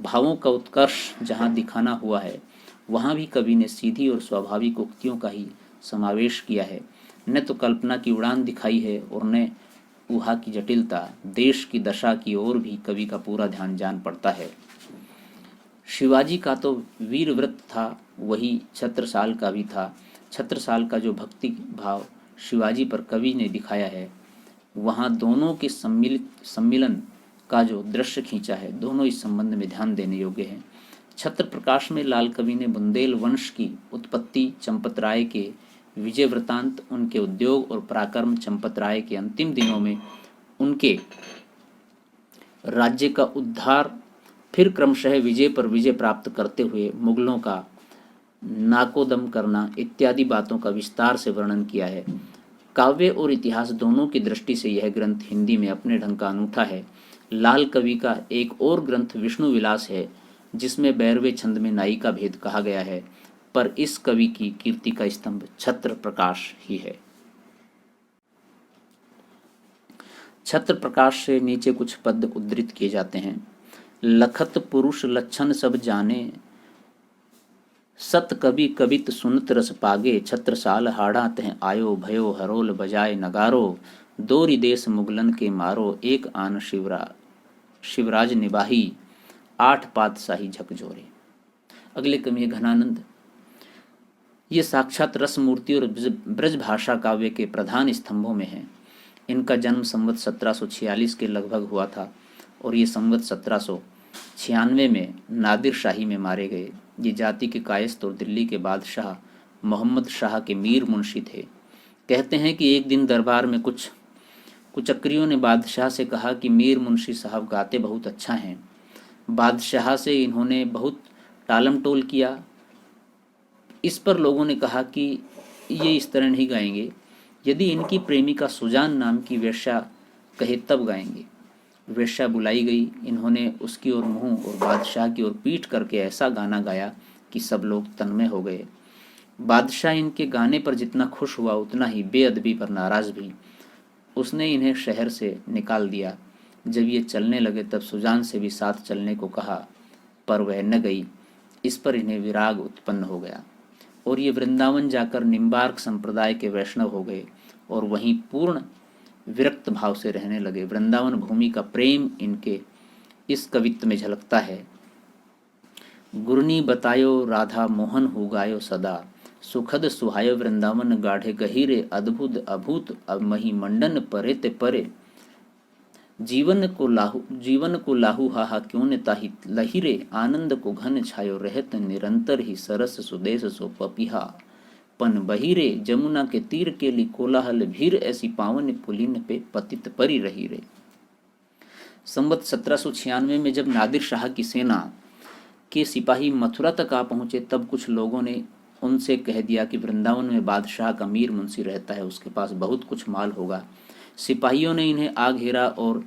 भावों का उत्कर्ष जहाँ दिखाना हुआ है वहाँ भी कवि ने सीधी और स्वाभाविक उक्तियों का ही समावेश किया है। न तो कल्पना की उड़ान दिखाई है और न ऊहा की जटिलता। देश की दशा की ओर भी कवि का पूरा ध्यान जान पड़ता है। शिवाजी का तो वीर व्रत था, वही छत्रसाल का भी था। छत्रसाल का जो भक्ति भाव शिवाजी पर कवि ने दिखाया है, वहाँ दोनों के सम्मिलन का जो दृश्य खींचा है, दोनों इस संबंध में ध्यान देने योग्य हैं। छत्र प्रकाश में लाल कवि ने बुंदेल वंश की उत्पत्ति, चंपत राय के विजय वृतांत, उनके उद्योग और पराक्रम, चंपत राय के अंतिम दिनों में उनके राज्य का उद्धार, फिर क्रमशः विजय पर विजय प्राप्त करते हुए मुगलों का नाकोदम करना इत्यादि बातों का विस्तार से वर्णन किया है। काव्य और इतिहास दोनों की दृष्टि से यह ग्रंथ हिंदी में अपने ढंग का अनूठा है। लाल कवि का एक और ग्रंथ विष्णु विलास है, जिसमें 12वें छंद में नायिका का भेद कहा गया है, पर इस कवि की कीर्ति का स्तंभ छत्र प्रकाश ही है। छत्र प्रकाश से नीचे कुछ पद उद्धृत किए जाते हैं। लखत पुरुष लक्षण सब जाने, सत कवि कवित सुनत रस पागे, छत्रसाल हाड़ा तह आयो भयो, हरोल बजाए नगारो, दोरी देश मुगलन के मारो, एक आन शिवराज निबाही, 8 पातशाही झकझोरे। अगले कवि घनानंद। ये साक्षात रस मूर्ति और ब्रज भाषा काव्य के प्रधान स्तंभों में हैं। इनका जन्म संवत 1746 के लगभग हुआ था और ये संवत 1796 में नादिर शाही में मारे गए। ये जाति के कायस्थ और दिल्ली के बादशाह मोहम्मद शाह के मीर मुंशी थे। कहते हैं कि एक दिन दरबार में कुछ कुचक्रियों ने बादशाह से कहा कि मीर मुंशी साहब गाते बहुत अच्छा हैं। बादशाह से इन्होंने बहुत टालम टोल किया। इस पर लोगों ने कहा कि ये इस तरह नहीं गाएंगे, यदि इनकी प्रेमिका सुजान नाम की वेश्या कहे तब गाएंगे। वेश्या बुलाई गई। इन्होंने उसकी ओर मुंह और बादशाह की ओर पीठ करके ऐसा गाना गाया कि सब लोग तन्मय हो गए। बादशाह इनके गाने पर जितना खुश हुआ उतना ही बेअदबी पर नाराज भी। उसने इन्हें शहर से निकाल दिया। जब ये चलने लगे तब सुजान से भी साथ चलने को कहा, पर वह न गई। इस पर इन्हें विराग उत्पन्न हो गया और ये वृंदावन जाकर निम्बार्क संप्रदाय के वैष्णव हो गए और वहीं पूर्ण विरक्त भाव से रहने लगे। वृंदावन भूमि का प्रेम इनके इस कवित्व में झलकता है। गुरनी बतायो राधा मोहन हो गायो सदा, सुखद सुहायो वृंदावन गाढ़े गहीरे, अद्भुत अभूत अब मही मंडन परे ते परे, जीवन को लाहू हाहा क्यों ने ताही लहिरे, आनंद को घन छायो रहत निरंतर ही, सरस सुदेश सो पपिहा पन बहिरे, जमुना के तीर के लिए कोलाहल भीर, ऐसी पावन पुलिन पे पतित परी रही रे। संवत 1796 में जब नादिर शाह की सेना के सिपाही मथुरा तक आ पहुंचे तब कुछ लोगों ने उनसे कह दिया कि वृंदावन में बादशाह का मीर मुंशी रहता है, उसके पास बहुत कुछ माल होगा। सिपाहियों ने इन्हें आ घेरा और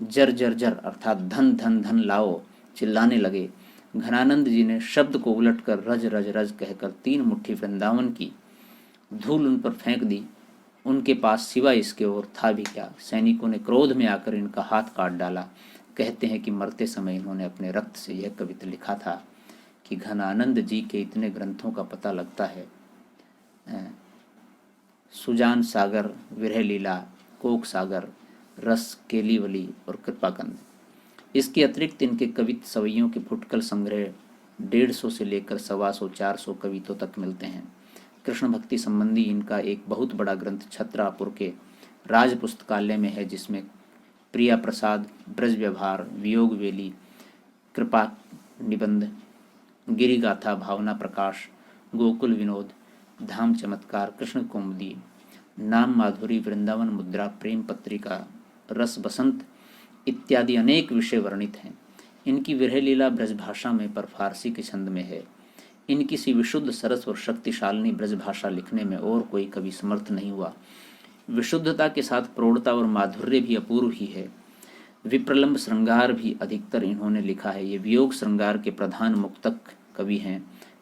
जर जर जर अर्थात धन धन धन लाओ चिल्लाने लगे। घनानंद जी ने शब्द को उलटकर रज रज रज कहकर 3 मुट्ठी वृंदावन की धूल उन पर फेंक दी। उनके पास सिवा इसके और था भी क्या। सैनिकों ने क्रोध में आकर इनका हाथ काट डाला। कहते हैं कि मरते समय इन्होंने अपने रक्त से यह कविता लिखा था कि घनानंद जी के इतने ग्रंथों का पता लगता है, सुजान सागर, विरह लीला, कोक सागर, रस, केलीवली और कृपाकंद। इसके अतिरिक्त इनके कवित्त सवैयों के फुटकल संग्रह 150 से लेकर 125-400 कवितों तक मिलते हैं। कृष्ण भक्ति संबंधी इनका एक बहुत बड़ा ग्रंथ छत्रापुर के राज पुस्तकालय में है, जिसमें प्रिया प्रसाद, ब्रज व्यवहार, वियोग वेली, कृपा निबंध, गिरिगाथा, भावना प्रकाश, गोकुल विनोद, धाम चमत्कार, कृष्ण कौमुदी, नाम माधुरी, वृंदावन मुद्रा, प्रेम पत्रिका, रस बसंत इत्यादि अनेक विषय वर्णित हैं। इनकी विरह लीला ब्रजभाषा में पर फारसी के छंद में है। इनकी सी विशुद्ध सरस और शक्तिशालिनी ब्रजभाषा लिखने में और कोई कवि समर्थ नहीं हुआ। विशुद्धता के साथ प्रौढ़ता और माधुर्य भी अपूर्व ही है। विप्रलंब श्रृंगार भी अधिकतर इन्होंने लिखा है। ये वियोग श्रृंगार के प्रधान मुक्तक कवि हैं।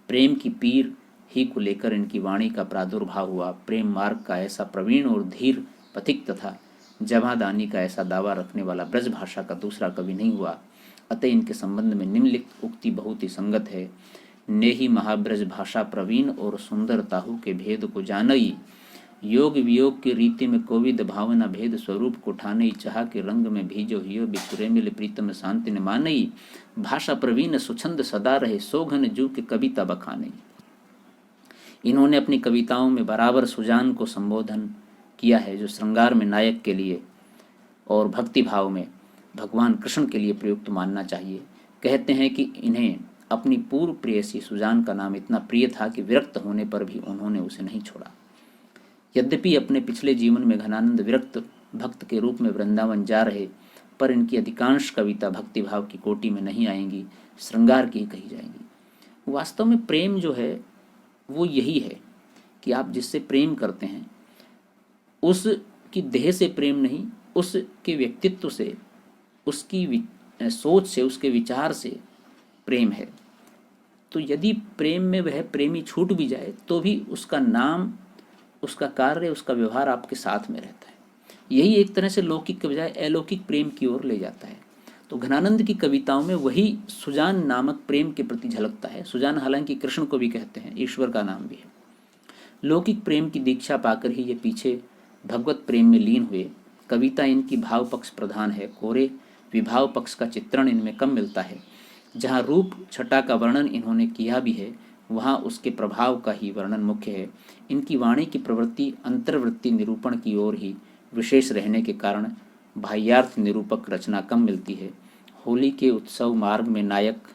प्रेम की पीर ही को लेकर इनकी वाणी का प्रादुर्भाव हुआ। प्रेम मार्ग का ऐसा प्रवीण और धीर पथिक तथा जमादानी का ऐसा दावा रखने वाला ब्रजभाषा का दूसरा कवि नहीं हुआ। अतः इनके संबंध में निम्नलिखित उक्ति बहुत ही संगत है। नेहि महाब्रज भाषा प्रवीण और सुंदर ताहु के भेद को जानई, योग वियोग की रीति में कोविद भावना भेद स्वरूप को ठानई, चाह के रंग में भीजो हियो बिछुरे मिल प्रीतम शांति न मानई, भाषा प्रवीण सुछंद सदा रहे सोघन जू के कविता बखानई। इन्होंने अपनी कविताओं में बराबर सुजान को संबोधन किया है, जो श्रृंगार में नायक के लिए और भक्ति भाव में भगवान कृष्ण के लिए प्रयुक्त मानना चाहिए। कहते हैं कि इन्हें अपनी पूर्व प्रेयसी सुजान का नाम इतना प्रिय था कि विरक्त होने पर भी उन्होंने उसे नहीं छोड़ा। यद्यपि अपने पिछले जीवन में घनानंद विरक्त भक्त के रूप में वृंदावन जा रहे, पर इनकी अधिकांश कविता भक्तिभाव की कोटि में नहीं आएंगी, श्रृंगार की ही कही जाएंगी। वास्तव में प्रेम जो है वो यही है कि आप जिससे प्रेम करते हैं उसकी देह से प्रेम नहीं, उसके व्यक्तित्व से, उसकी सोच से, उसके विचार से प्रेम है। तो यदि प्रेम में वह प्रेमी छूट भी जाए तो भी उसका नाम, उसका कार्य, उसका व्यवहार आपके साथ में रहता है। यही एक तरह से लौकिक के बजाय अलौकिक प्रेम की ओर ले जाता है। तो घनानंद की कविताओं में वही सुजान नामक प्रेम के प्रति झलकता है। सुजान हालांकि कृष्ण को भी कहते हैं, ईश्वर का नाम भी है। लौकिक प्रेम की दीक्षा पाकर ही ये पीछे भगवत प्रेम में लीन हुए। कविता इनकी भाव पक्ष प्रधान है। कोरे विभाव पक्ष का चित्रण इनमें कम मिलता है। जहाँ रूप छटा का वर्णन इन्होंने किया भी है, वहाँ उसके प्रभाव का ही वर्णन मुख्य है। इनकी वाणी की प्रवृत्ति अंतर्वृत्ति निरूपण की ओर ही विशेष रहने के कारण बाह्यार्थ निरूपक रचना कम मिलती है। होली के उत्सव मार्ग में नायक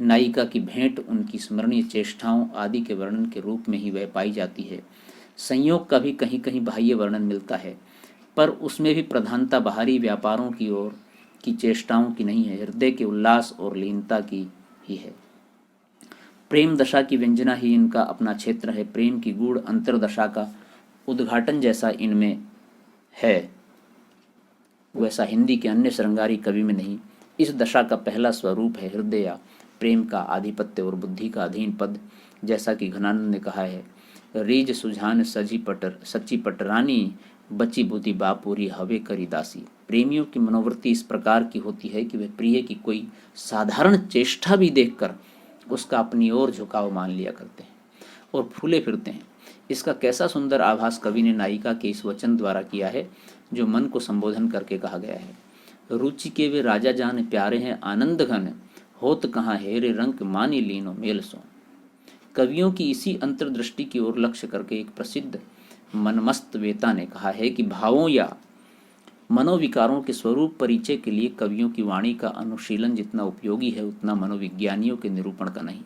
नायिका की भेंट उनकी स्मरणीय चेष्टाओं आदि के वर्णन के रूप में ही वह पाई जाती है। संयोग का भी कहीं कहीं बाह्य वर्णन मिलता है, पर उसमें भी प्रधानता बाहरी व्यापारों की ओर की चेष्टाओं की नहीं है, हृदय के उल्लास और लीनता की ही है। प्रेम दशा की व्यंजना ही इनका अपना क्षेत्र है। प्रेम की गूढ़ अंतरदशा का उद्घाटन जैसा इनमें है, वैसा हिंदी के अन्य श्रृंगारी कवि में नहीं। इस दशा का पहला स्वरूप है हृदय या प्रेम का आधिपत्य और बुद्धि का अधीन पद। जैसा कि घनानंद ने कहा है, रीज सुझान सच्ची पटरानी, बची बुद्धि बापूरी हवे करी दासी। प्रेमियों की मनोवृत्ति इस प्रकार की होती है कि वे प्रिय की कोई साधारण चेष्टा भी देखकर उसका अपनी ओर झुकाव मान लिया करते हैं और फूले फिरते हैं। इसका कैसा सुंदर आभास कवि ने नायिका के इस वचन द्वारा किया है, जो मन को संबोधन करके कहा गया है। रुचि के वे राजा जान प्यारे हैं आनंद घन, होत कहाँ हेरे रंग मानी लीनो मेल सो। कवियों की इसी अंतर्दृष्टि की ओर लक्ष्य करके एक प्रसिद्ध मनमस्त वेता ने कहा है कि भावों या मनोविकारों के स्वरूप परिचय के लिए कवियों की वाणी का अनुशीलन जितना उपयोगी है, उतना मनोविज्ञानियों के निरूपण का नहीं।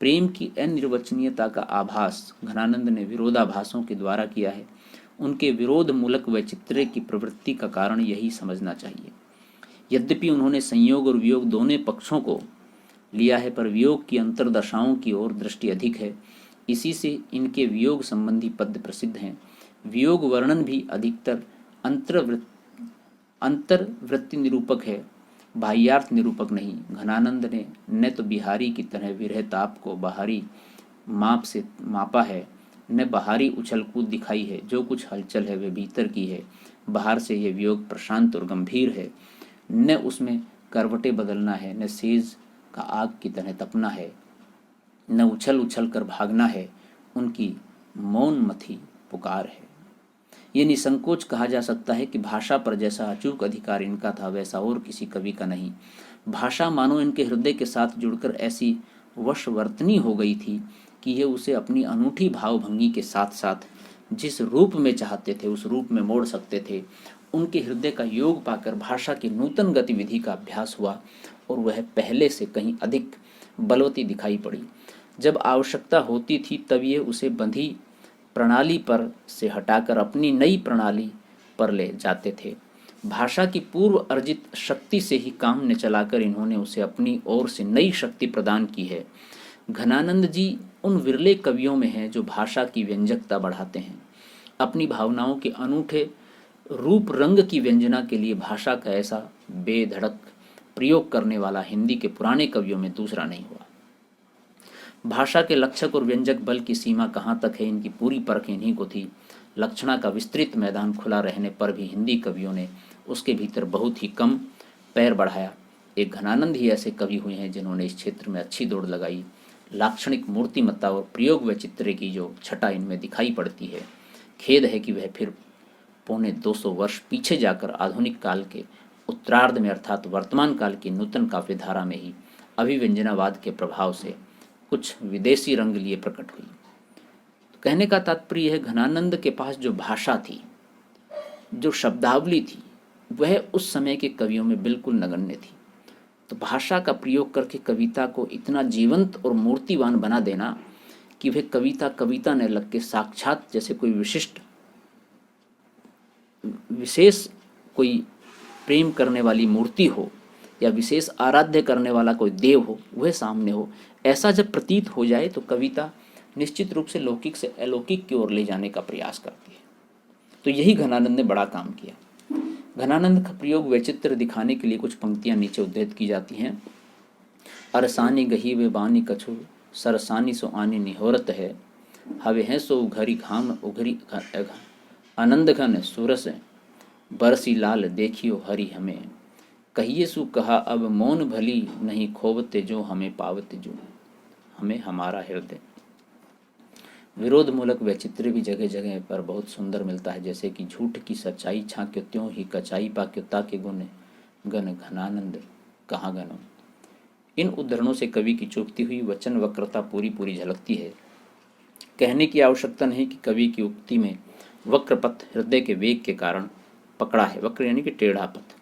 प्रेम की अनिर्वचनीयता का आभास घनानंद ने विरोधाभासों के द्वारा किया है। उनके विरोध मूलक वैचित्र्य की प्रवृत्ति का कारण यही समझना चाहिए। यद्यपि उन्होंने संयोग और वियोग दोनों पक्षों को लिया है, पर वियोग की अंतरदशाओं की ओर दृष्टि अधिक है। इसी से इनके वियोग संबंधी पद प्रसिद्ध हैं। वियोग वर्णन भी अधिकतर अंतर्वृत्ति निरूपक है, बाह्यार्थ निरूपक नहीं। घनानंद ने न तो बिहारी की तरह विरह ताप को बाहरी माप से मापा है, न बाहरी उछल कूद दिखाई है। जो कुछ हलचल है वे भीतर की है, बाहर से यह वियोग प्रशांत और गंभीर है। न उसमें करवटे बदलना है, न सेज का आग की तरह तपना है, न उछल उछल कर भागना है। उनकी मौन मथी पुकार है। ये निसंकोच कहा जा सकता है कि भाषा पर जैसा अचूक अधिकार इनका था वैसा और किसी कवि का नहीं। भाषा मानो इनके हृदय के साथ जुड़कर ऐसी वशवर्तनी हो गई थी कि ये उसे अपनी अनूठी भावभंगी के साथ साथ जिस रूप में चाहते थे उस रूप में मोड़ सकते थे। उनके हृदय का योग पाकर भाषा की नूतन गतिविधि का अभ्यास हुआ और वह पहले से कहीं अधिक बलवती दिखाई पड़ी। जब आवश्यकता होती थी तब ये उसे बंधी प्रणाली पर से हटाकर अपनी नई प्रणाली पर ले जाते थे। भाषा की पूर्व अर्जित शक्ति से ही काम ने चलाकर इन्होंने उसे अपनी ओर से नई शक्ति प्रदान की है। घनानंद जी उन विरले कवियों में हैं जो भाषा की व्यंजकता बढ़ाते हैं। अपनी भावनाओं के अनूठे रूप रंग की व्यंजना के लिए भाषा का ऐसा बेधड़क प्रयोग करने वाला हिंदी के पुराने कवियों में दूसरा नहीं हुआ। भाषा के लक्षक और व्यंजक बल की सीमा कहाँ तक है, इनकी पूरी परख इन्हीं को थी। लक्षणा का विस्तृत मैदान खुला रहने पर भी हिंदी कवियों ने उसके भीतर बहुत ही कम पैर बढ़ाया। एक घनानंद ही ऐसे कवि हुए हैं जिन्होंने इस क्षेत्र में अच्छी दौड़ लगाई। लाक्षणिक मूर्तिमत्ता और प्रयोग व चित्र की जो छटा इनमें दिखाई पड़ती है, खेद है कि वह फिर पौने 200 वर्ष पीछे जाकर आधुनिक काल के उत्तरार्ध में अर्थात वर्तमान काल की नूतन काव्यधारा में ही अभिव्यंजनावाद के प्रभाव से कुछ विदेशी रंग लिए प्रकट हुई। तो कहने का तात्पर्य है, घनानंद के पास जो भाषा थी, जो शब्दावली थी, वह उस समय के कवियों में बिल्कुल नगण्य थी। तो भाषा का प्रयोग करके कविता को इतना जीवंत और मूर्तिवान बना देना कि वह कविता कविता न लग के साक्षात जैसे कोई विशेष कोई प्रेम करने वाली मूर्ति हो या विशेष आराध्य करने वाला कोई देव हो, वह सामने हो, ऐसा जब प्रतीत हो जाए तो कविता निश्चित रूप से लौकिक से अलौकिक की ओर ले जाने का प्रयास करती है। तो यही घनानंद ने बड़ा काम किया। घनानंद का प्रयोग वैचित्र दिखाने के लिए कुछ पंक्तियां नीचे उद्धृत की जाती हैं। अरसानी गही वे बानी कछु सरसानी सो आनी निहोरत है, हवे हैं सो उघरी घाम उघरी आनंद घन सुरस बरसी लाल देखियो हरि हमें, कहिए सु कहा अब मौन भली नहीं खोवते जो हमें पावते जो हमें हमारा हृदय। विरोध मूलक वैचित्र भी जगह जगह पर बहुत सुंदर मिलता है, जैसे कि झूठ की सच्चाई छाक्यो त्यों ही कचाई पाक्योता के गुण गण घनानंद कहाँ गनो। इन उद्धरणों से कवि की चूकती हुई वचन वक्रता पूरी पूरी झलकती है। कहने की आवश्यकता नहीं कि कवि की उक्ति में वक्रपथ हृदय के वेग के कारण पकड़ा है। वक्र यानी कि टेढ़ा पथ।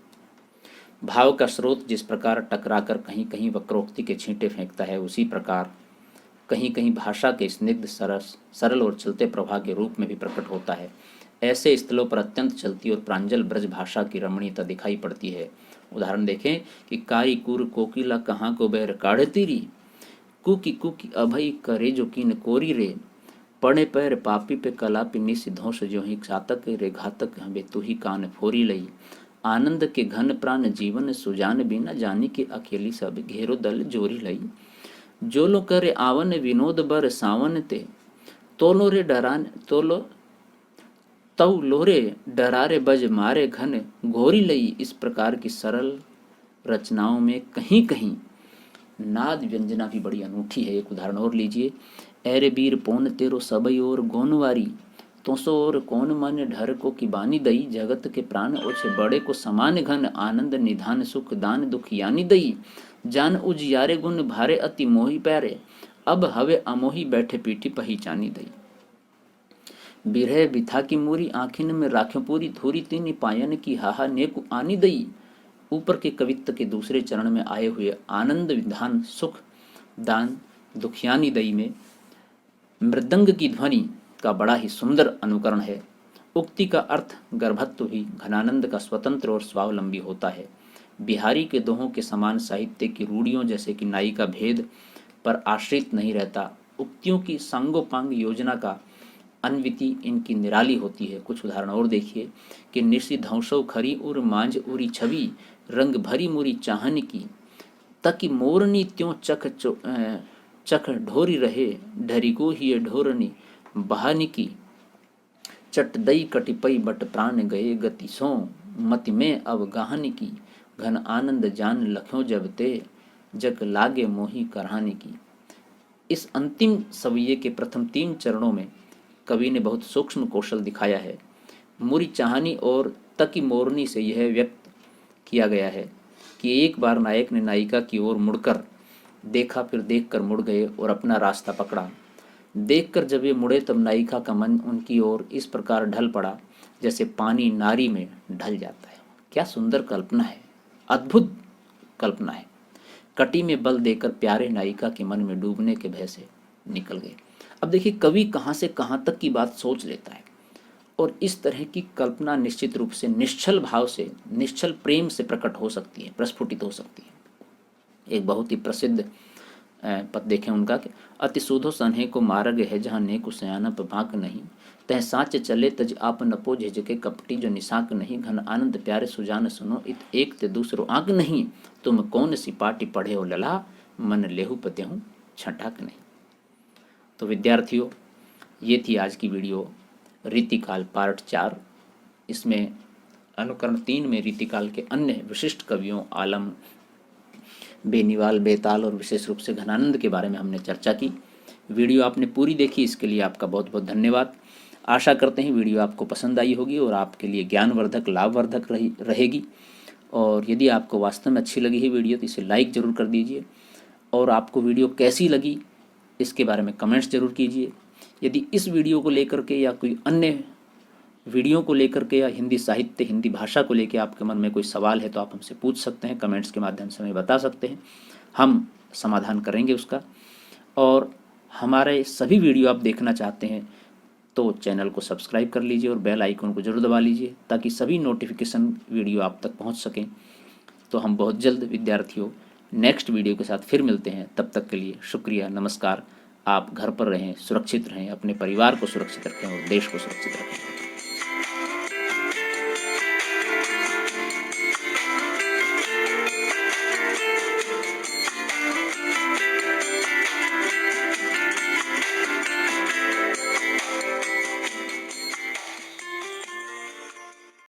भाव का स्रोत जिस प्रकार टकराकर कहीं कहीं वक्रोक्ति के छींटे फेंकता है, उसी प्रकार कहीं कहीं भाषा के स्निग्ध सरल और चलते प्रवाह के रूप में भी प्रकट होता है। ऐसे स्थलों पर अत्यंत चलती और प्रांजल ब्रज भाषा की रमणीयता दिखाई पड़ती है। उदाहरण देखें कि काई कुर कोकिला कहाँ को बैर काढ़ती री, कुकी कुकी अभय करे जो कीन कोरी रे, पड़े पैर पापी पे कलापी निसिधोष जो ही घातक रे घातक हमें तू ही कान फोरी लई, आनंद के घन प्राण जीवन सुजान बिना जानी के अकेली सब घेरो दल जोरी लई, जो लो करे आवन विनोद बर सावन ते, तोलो रे डरान तोलो तव लोरे डरारे बज मारे घन घोरी लई। इस प्रकार की सरल रचनाओं में कहीं कहीं नाद व्यंजना भी बड़ी अनूठी है। एक उदाहरण और लीजिए। एरे बीर पौन तेरो सबई और गोनवारी, तोसो और कौन मन ढर को की बानी दई, जगत के प्राण ओछे बड़े को समान घन, आनंद निधान सुख दान दुख यानी दई, जान उजियारे गुण भारे अति मोही प्यारे, अब हवे अमोही बैठे पीठी पहचानी दई, बिरह बिथा की मूरी आखिन में राख्यो पूरी, धूरी तीनी पायन की हाहा नेकु आनी दई। ऊपर के कवित्व के दूसरे चरण में आए हुए आनंद विधान सुख दान दुखियानी दई में मृदंग की ध्वनि का बड़ा ही सुंदर अनुकरण है। उक्ति का अर्थ गर्भत्व भी घनानंद का स्वतंत्र और स्वावलंबी होता है। बिहारी के दोहों के समान साहित्य की रूढ़ियों जैसे कि नाई का भेद पर आश्रित नहीं रहता। उक्तियों की सांगोपांग योजना का अन्विति इनकी निराली होती है। कुछ उदाहरण और देखिए कि निशी धौसौ खरी उर मांझ उरी छवि, रंग भरी मुरी चाहन की, तकी मोरनी त्यों चख ढोरी रहे, ढरिगो ही ढोरनी बहानी की, चट दई कटिपई बट प्राण गए गति सो, मति में अब गाहनी की, घन आनंद जान लख्यों जब ते, जग लागे मोही करहानी की। इस अंतिम सविये के प्रथम 3 चरणों में कवि ने बहुत सूक्ष्म कौशल दिखाया है। मुरी चाहनी और तकी मोरनी से यह व्यक्त किया गया है कि एक बार नायक ने नायिका की ओर मुड़कर देखा, फिर देखकर मुड़ गए और अपना रास्ता पकड़ा। देखकर जब ये मुड़े तब नायिका का मन उनकी ओर इस प्रकार ढल पड़ा जैसे पानी नारी में ढल जाता है। क्या सुंदर कल्पना है, अद्भुत कल्पना है। कटी में बल देकर प्यारे नायिका के मन में डूबने के भय से निकल गए। अब देखिए कवि कहाँ से कहाँ तक की बात सोच लेता है, और इस तरह की कल्पना निश्चित रूप से निश्चल भाव से, निश्चल प्रेम से प्रकट हो सकती है, प्रस्फुटित हो सकती है। एक बहुत ही प्रसिद्ध पद देखें उनका कि अति सुधो सन्हे को मार्ग है जहाँ नेकु सयानप भाक नहीं, तह साच चले तज आप नपो झिझके कपटी जो निशाक नहीं, घन आनंद प्यारे सुजान सुनो इत एक ते दूसरो आंक नहीं, तुम कौन सी पाटी पढ़े हो लला मन लेहु पते हूँ छटाक नहीं। तो विद्यार्थियों, ये थी आज की वीडियो रीतिकाल पार्ट 4। इसमें अनुकरण 3 में रीतिकाल के अन्य विशिष्ट कवियों आलम, बेनीवाल, बेताल और विशेष रूप से घनानंद के बारे में हमने चर्चा की। वीडियो आपने पूरी देखी, इसके लिए आपका बहुत बहुत धन्यवाद। आशा करते हैं वीडियो आपको पसंद आई होगी और आपके लिए ज्ञानवर्धक, लाभवर्धक रहेगी। और यदि आपको वास्तव में अच्छी लगी है वीडियो तो इसे लाइक ज़रूर कर दीजिए, और आपको वीडियो कैसी लगी इसके बारे में कमेंट्स ज़रूर कीजिए। यदि इस वीडियो को लेकर के या कोई अन्य वीडियो को लेकर के या हिंदी साहित्य, हिंदी भाषा को लेकर आपके मन में कोई सवाल है तो आप हमसे पूछ सकते हैं, कमेंट्स के माध्यम से हमें बता सकते हैं, हम समाधान करेंगे उसका। और हमारे सभी वीडियो आप देखना चाहते हैं तो चैनल को सब्सक्राइब कर लीजिए और बेल आइकन को जरूर दबा लीजिए ताकि सभी नोटिफिकेशन वीडियो आप तक पहुंच सकें। तो हम बहुत जल्द विद्यार्थियों नेक्स्ट वीडियो के साथ फिर मिलते हैं। तब तक के लिए शुक्रिया, नमस्कार। आप घर पर रहें, सुरक्षित रहें, अपने परिवार को सुरक्षित रखें और देश को सुरक्षित रखें।